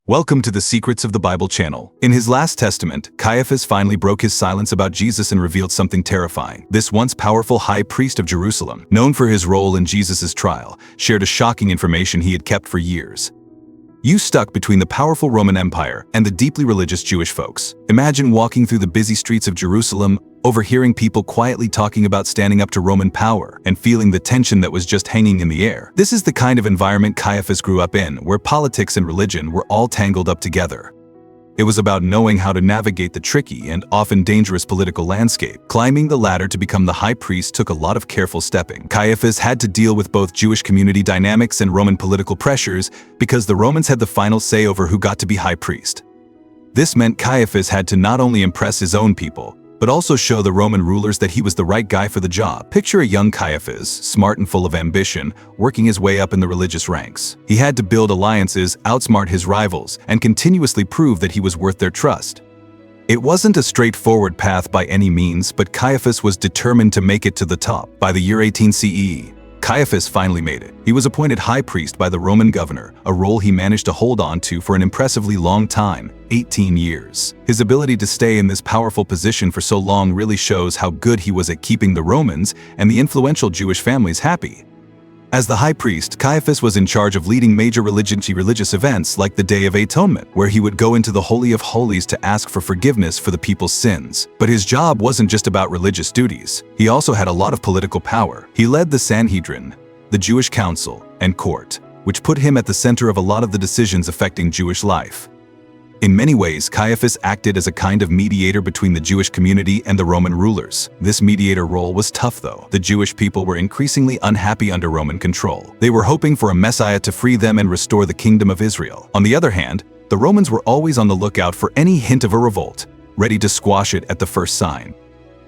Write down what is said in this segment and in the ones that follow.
Welcome to the Secrets of the Bible channel. In his last testament, Caiaphas finally broke his silence about Jesus and revealed something terrifying. This once powerful high priest of Jerusalem, known for his role in Jesus' trial, shared a shocking information he had kept for years. You stuck between the powerful Roman Empire and the deeply religious Jewish folks. Imagine walking through the busy streets of Jerusalem, overhearing people quietly talking about standing up to Roman power and feeling the tension that was just hanging in the air. This is the kind of environment Caiaphas grew up in, where politics and religion were all tangled up together. It was about knowing how to navigate the tricky and often dangerous political landscape. Climbing the ladder to become the high priest took a lot of careful stepping. Caiaphas had to deal with both Jewish community dynamics and Roman political pressures because the Romans had the final say over who got to be high priest. This meant Caiaphas had to not only impress his own people, but also show the Roman rulers that he was the right guy for the job. Picture a young Caiaphas, smart and full of ambition, working his way up in the religious ranks. He had to build alliances, outsmart his rivals, and continuously prove that he was worth their trust. It wasn't a straightforward path by any means, but Caiaphas was determined to make it to the top. By the year 18 CE, Caiaphas finally made it. He was appointed high priest by the Roman governor, a role he managed to hold on to for an impressively long time, 18 years. His ability to stay in this powerful position for so long really shows how good he was at keeping the Romans and the influential Jewish families happy. As the high priest, Caiaphas was in charge of leading major religious events like the Day of Atonement, where he would go into the Holy of Holies to ask for forgiveness for the people's sins. But his job wasn't just about religious duties. He also had a lot of political power. He led the Sanhedrin, the Jewish council, and court, which put him at the center of a lot of the decisions affecting Jewish life. In many ways, Caiaphas acted as a kind of mediator between the Jewish community and the Roman rulers. This mediator role was tough though. The Jewish people were increasingly unhappy under Roman control. They were hoping for a Messiah to free them and restore the kingdom of Israel. On the other hand, the Romans were always on the lookout for any hint of a revolt, ready to squash it at the first sign.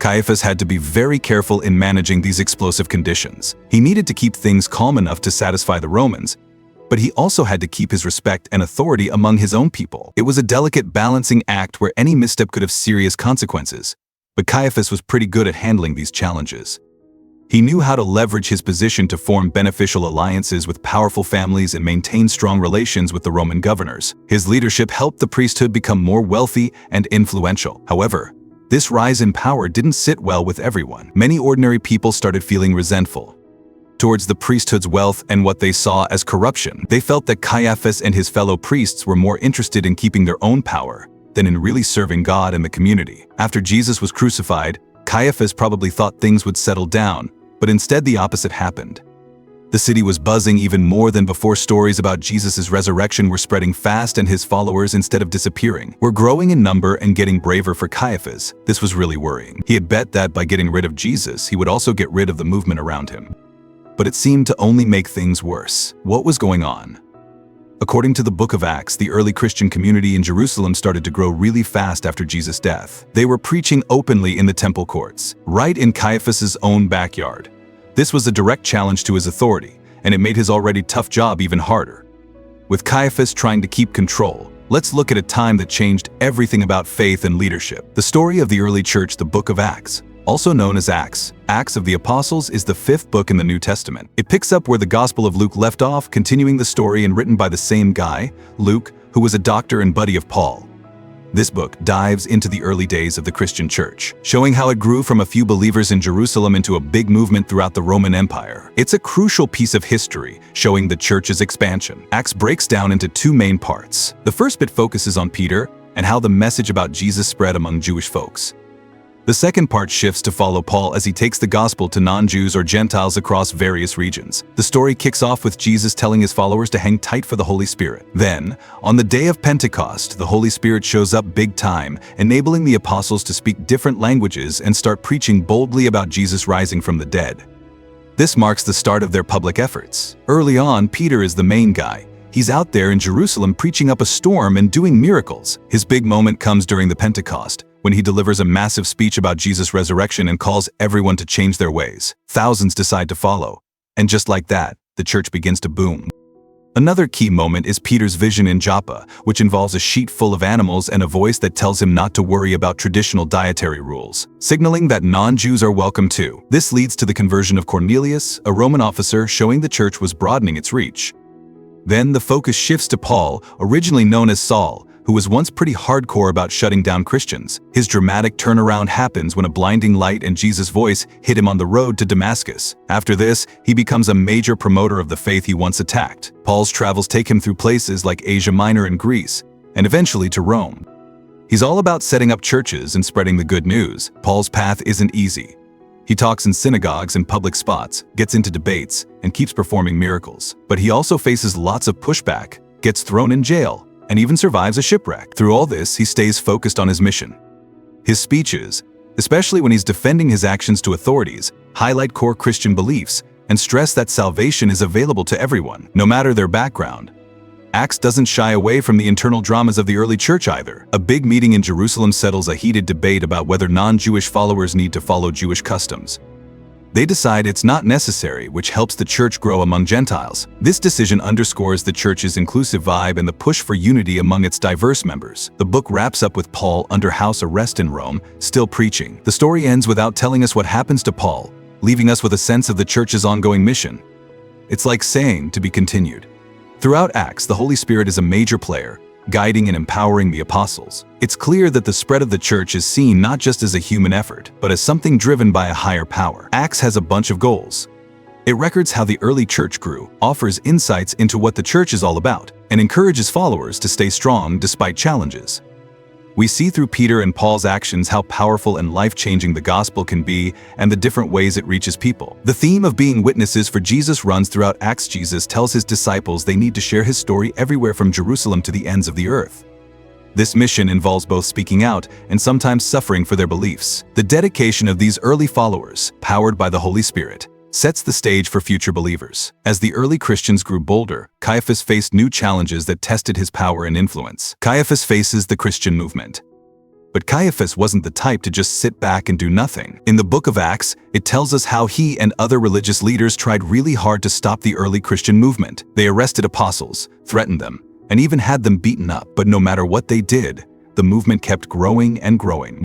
Caiaphas had to be very careful in managing these explosive conditions. He needed to keep things calm enough to satisfy the Romans, but he also had to keep his respect and authority among his own people. It was a delicate balancing act where any misstep could have serious consequences, but Caiaphas was pretty good at handling these challenges. He knew how to leverage his position to form beneficial alliances with powerful families and maintain strong relations with the Roman governors. His leadership helped the priesthood become more wealthy and influential. However, this rise in power didn't sit well with everyone. Many ordinary people started feeling resentful towards the priesthood's wealth and what they saw as corruption. They felt that Caiaphas and his fellow priests were more interested in keeping their own power than in really serving God and the community. After Jesus was crucified, Caiaphas probably thought things would settle down, but instead the opposite happened. The city was buzzing even more than before. Stories about Jesus' resurrection were spreading fast, and his followers, instead of disappearing, were growing in number and getting braver. For Caiaphas, this was really worrying. He had bet that by getting rid of Jesus, he would also get rid of the movement around him. But it seemed to only make things worse. What was going on? According to the book of Acts, the early Christian community in Jerusalem started to grow really fast after Jesus' death. They were preaching openly in the temple courts, right in Caiaphas' own backyard. This was a direct challenge to his authority, and it made his already tough job even harder. With Caiaphas trying to keep control, let's look at a time that changed everything about faith and leadership. The story of the early church, the book of Acts, also known as Acts of the Apostles, is the fifth book in the New Testament. It picks up where the Gospel of Luke left off, continuing the story and written by the same guy, Luke, who was a doctor and buddy of Paul. This book dives into the early days of the Christian church, showing how it grew from a few believers in Jerusalem into a big movement throughout the Roman Empire. It's a crucial piece of history, showing the church's expansion. Acts breaks down into two main parts. The first bit focuses on Peter and how the message about Jesus spread among Jewish folks. The second part shifts to follow Paul as he takes the gospel to non-Jews or Gentiles across various regions. The story kicks off with Jesus telling his followers to hang tight for the Holy Spirit. Then, on the day of Pentecost, the Holy Spirit shows up big time, enabling the apostles to speak different languages and start preaching boldly about Jesus rising from the dead. This marks the start of their public efforts. Early on, Peter is the main guy. He's out there in Jerusalem preaching up a storm and doing miracles. His big moment comes during the Pentecost, when he delivers a massive speech about Jesus' resurrection and calls everyone to change their ways. Thousands decide to follow, and just like that, the church begins to boom. Another key moment is Peter's vision in Joppa, which involves a sheet full of animals and a voice that tells him not to worry about traditional dietary rules, signaling that non-Jews are welcome too. This leads to the conversion of Cornelius, a Roman officer, showing the church was broadening its reach. Then the focus shifts to Paul, originally known as Saul, who was once pretty hardcore about shutting down Christians. His dramatic turnaround happens when a blinding light and Jesus' voice hit him on the road to Damascus. After this, he becomes a major promoter of the faith he once attacked. Paul's travels take him through places like Asia Minor and Greece, and eventually to Rome. He's all about setting up churches and spreading the good news. Paul's path isn't easy. He talks in synagogues and public spots, gets into debates, and keeps performing miracles. But he also faces lots of pushback, gets thrown in jail, and even survives a shipwreck. Through all this, he stays focused on his mission. His speeches, especially when he's defending his actions to authorities, highlight core Christian beliefs and stress that salvation is available to everyone, no matter their background. Acts doesn't shy away from the internal dramas of the early church either. A big meeting in Jerusalem settles a heated debate about whether non-Jewish followers need to follow Jewish customs. They decide it's not necessary, which helps the church grow among Gentiles. This decision underscores the church's inclusive vibe and the push for unity among its diverse members. The book wraps up with Paul under house arrest in Rome, still preaching. The story ends without telling us what happens to Paul, leaving us with a sense of the church's ongoing mission. It's like saying, to be continued. Throughout Acts, the Holy Spirit is a major player, guiding and empowering the apostles. It's clear that the spread of the church is seen not just as a human effort, but as something driven by a higher power. Acts has a bunch of goals. It records how the early church grew, offers insights into what the church is all about, and encourages followers to stay strong despite challenges. We see through Peter and Paul's actions how powerful and life-changing the gospel can be and the different ways it reaches people. The theme of being witnesses for Jesus runs throughout Acts. Jesus tells his disciples they need to share his story everywhere from Jerusalem to the ends of the earth. This mission involves both speaking out and sometimes suffering for their beliefs. The dedication of these early followers, powered by the Holy Spirit, sets the stage for future believers. As the early Christians grew bolder, Caiaphas faced new challenges that tested his power and influence. Caiaphas faces the Christian movement. But Caiaphas wasn't the type to just sit back and do nothing. In the book of Acts, it tells us how he and other religious leaders tried really hard to stop the early Christian movement. They arrested apostles, threatened them, and even had them beaten up. But no matter what they did, the movement kept growing and growing.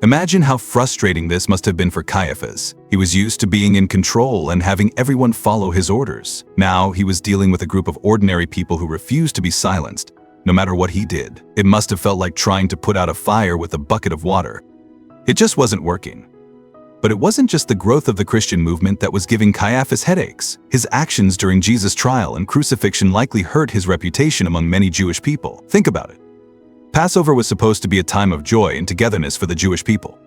Imagine how frustrating this must have been for Caiaphas. He was used to being in control and having everyone follow his orders. Now he was dealing with a group of ordinary people who refused to be silenced, no matter what he did. It must have felt like trying to put out a fire with a bucket of water. It just wasn't working. But it wasn't just the growth of the Christian movement that was giving Caiaphas headaches. His actions during Jesus' trial and crucifixion likely hurt his reputation among many Jewish people. Think about it. Passover was supposed to be a time of joy and togetherness for the Jewish people.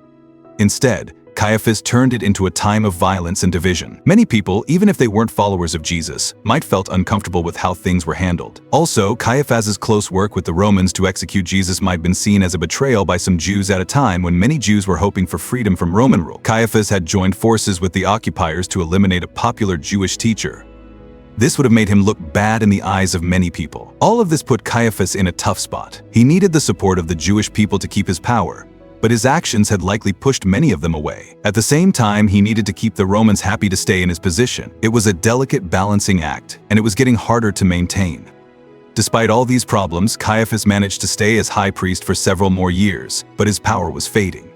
Instead, Caiaphas turned it into a time of violence and division. Many people, even if they weren't followers of Jesus, might felt uncomfortable with how things were handled. Also, Caiaphas's close work with the Romans to execute Jesus might have been seen as a betrayal by some Jews at a time when many Jews were hoping for freedom from Roman rule. Caiaphas had joined forces with the occupiers to eliminate a popular Jewish teacher. This would have made him look bad in the eyes of many people. All of this put Caiaphas in a tough spot. He needed the support of the Jewish people to keep his power, but his actions had likely pushed many of them away. At the same time, he needed to keep the Romans happy to stay in his position. It was a delicate balancing act, and it was getting harder to maintain. Despite all these problems, Caiaphas managed to stay as high priest for several more years, but his power was fading.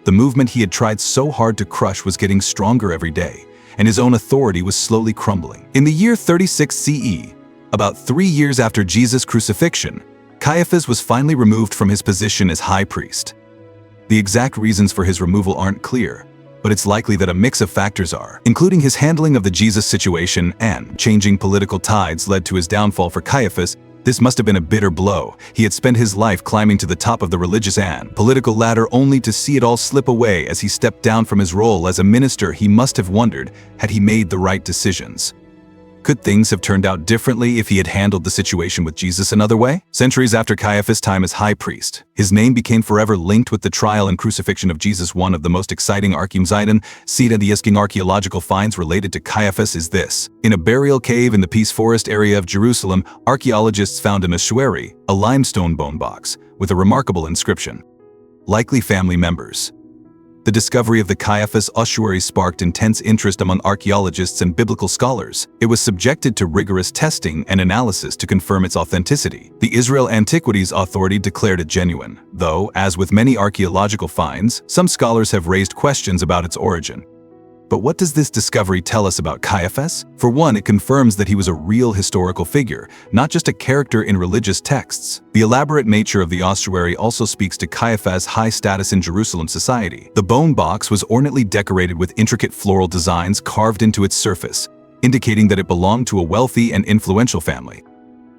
The movement he had tried so hard to crush was getting stronger every day, and his own authority was slowly crumbling. In the year 36 CE, about 3 years after Jesus' crucifixion, Caiaphas was finally removed from his position as high priest. The exact reasons for his removal aren't clear, but it's likely that a mix of factors are, including his handling of the Jesus situation and changing political tides led to his downfall. For Caiaphas, this must have been a bitter blow. He had spent his life climbing to the top of the religious and political ladder only to see it all slip away as he stepped down from his role as a minister. He must have wondered, had he made the right decisions? Could things have turned out differently if he had handled the situation with Jesus another way? Centuries after Caiaphas' time as high priest, his name became forever linked with the trial and crucifixion of Jesus. One of the most exciting archaeological finds related to Caiaphas is this. In a burial cave in the Peace Forest area of Jerusalem, archaeologists found an ossuary, a limestone bone box, with a remarkable inscription. Likely family members. The discovery of the Caiaphas ossuary sparked intense interest among archaeologists and biblical scholars. It was subjected to rigorous testing and analysis to confirm its authenticity. The Israel Antiquities Authority declared it genuine, though, as with many archaeological finds, some scholars have raised questions about its origin. But what does this discovery tell us about Caiaphas? For one, it confirms that he was a real historical figure, not just a character in religious texts. The elaborate nature of the ossuary also speaks to Caiaphas' high status in Jerusalem society. The bone box was ornately decorated with intricate floral designs carved into its surface, indicating that it belonged to a wealthy and influential family.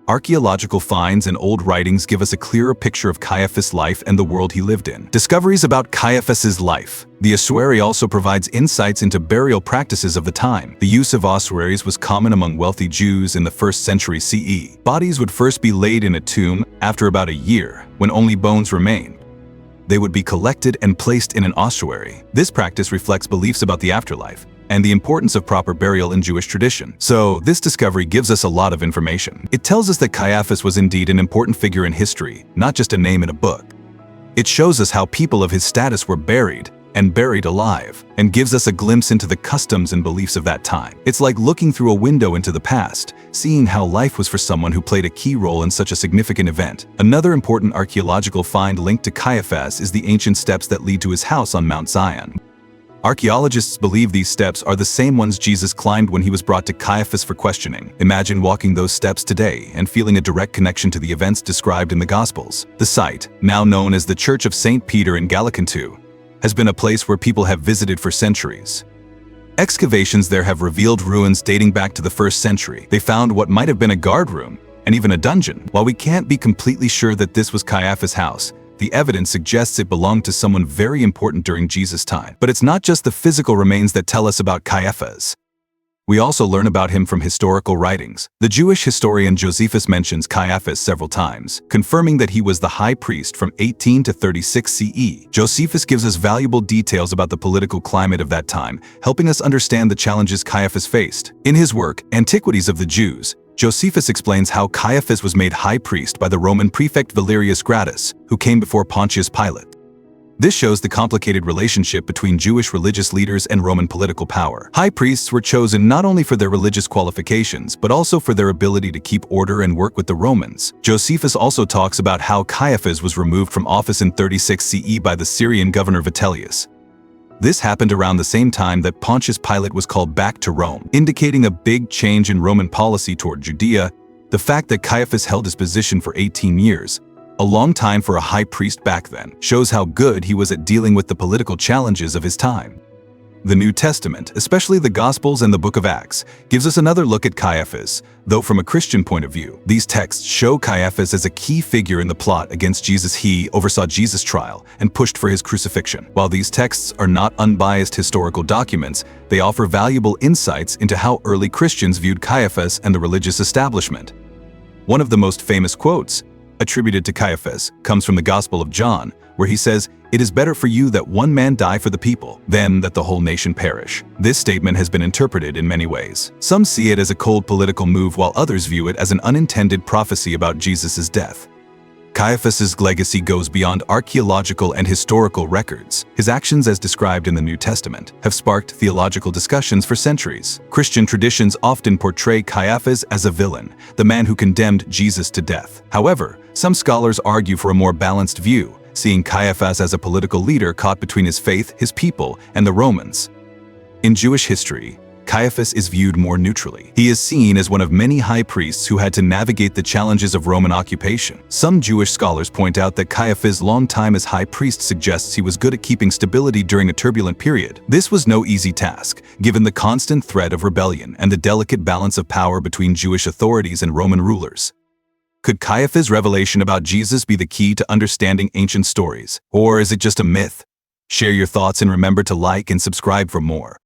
Archaeological finds and old writings give us a clearer picture of Caiaphas' life and the world he lived in. Discoveries about Caiaphas' life. The ossuary also provides insights into burial practices of the time. The use of ossuaries was common among wealthy Jews in the 1st century CE. Bodies would first be laid in a tomb after about a year, when only bones remained. They would be collected and placed in an ossuary. This practice reflects beliefs about the afterlife and the importance of proper burial in Jewish tradition. So, this discovery gives us a lot of information. It tells us that Caiaphas was indeed an important figure in history, not just a name in a book. It shows us how people of his status were buried, and buried alive, and gives us a glimpse into the customs and beliefs of that time. It's like looking through a window into the past, seeing how life was for someone who played a key role in such a significant event. Another important archaeological find linked to Caiaphas is the ancient steps that lead to his house on Mount Zion. Archaeologists believe these steps are the same ones Jesus climbed when he was brought to Caiaphas for questioning. Imagine walking those steps today and feeling a direct connection to the events described in the Gospels. The site, now known as the Church of St. Peter in Gallicantu, has been a place where people have visited for centuries. Excavations there have revealed ruins dating back to the 1st century. They found what might have been a guard room, and even a dungeon. While we can't be completely sure that this was Caiaphas' house, the evidence suggests it belonged to someone very important during Jesus' time. But it's not just the physical remains that tell us about Caiaphas. We also learn about him from historical writings. The Jewish historian Josephus mentions Caiaphas several times, confirming that he was the high priest from 18 to 36 CE. Josephus gives us valuable details about the political climate of that time, helping us understand the challenges Caiaphas faced. In his work, Antiquities of the Jews, Josephus explains how Caiaphas was made high priest by the Roman prefect Valerius Gratus, who came before Pontius Pilate. This shows the complicated relationship between Jewish religious leaders and Roman political power. High priests were chosen not only for their religious qualifications, but also for their ability to keep order and work with the Romans. Josephus also talks about how Caiaphas was removed from office in 36 CE by the Syrian governor Vitellius. This happened around the same time that Pontius Pilate was called back to Rome, indicating a big change in Roman policy toward Judea. The fact that Caiaphas held his position for 18 years, a long time for a high priest back then, shows how good he was at dealing with the political challenges of his time. The New Testament, especially the Gospels and the Book of Acts, gives us another look at Caiaphas, though from a Christian point of view. These texts show Caiaphas as a key figure in the plot against Jesus. He oversaw Jesus' trial and pushed for his crucifixion. While these texts are not unbiased historical documents, they offer valuable insights into how early Christians viewed Caiaphas and the religious establishment. One of the most famous quotes, attributed to Caiaphas, comes from the Gospel of John, where he says, "It is better for you that one man die for the people, than that the whole nation perish." This statement has been interpreted in many ways. Some see it as a cold political move, while others view it as an unintended prophecy about Jesus' death. Caiaphas' legacy goes beyond archaeological and historical records. His actions, as described in the New Testament, have sparked theological discussions for centuries. Christian traditions often portray Caiaphas as a villain, the man who condemned Jesus to death. However, some scholars argue for a more balanced view, seeing Caiaphas as a political leader caught between his faith, his people, and the Romans. In Jewish history, Caiaphas is viewed more neutrally. He is seen as one of many high priests who had to navigate the challenges of Roman occupation. Some Jewish scholars point out that Caiaphas' long time as high priest suggests he was good at keeping stability during a turbulent period. This was no easy task, given the constant threat of rebellion and the delicate balance of power between Jewish authorities and Roman rulers. Could Caiaphas' revelation about Jesus be the key to understanding ancient stories? Or is it just a myth? Share your thoughts and remember to like and subscribe for more.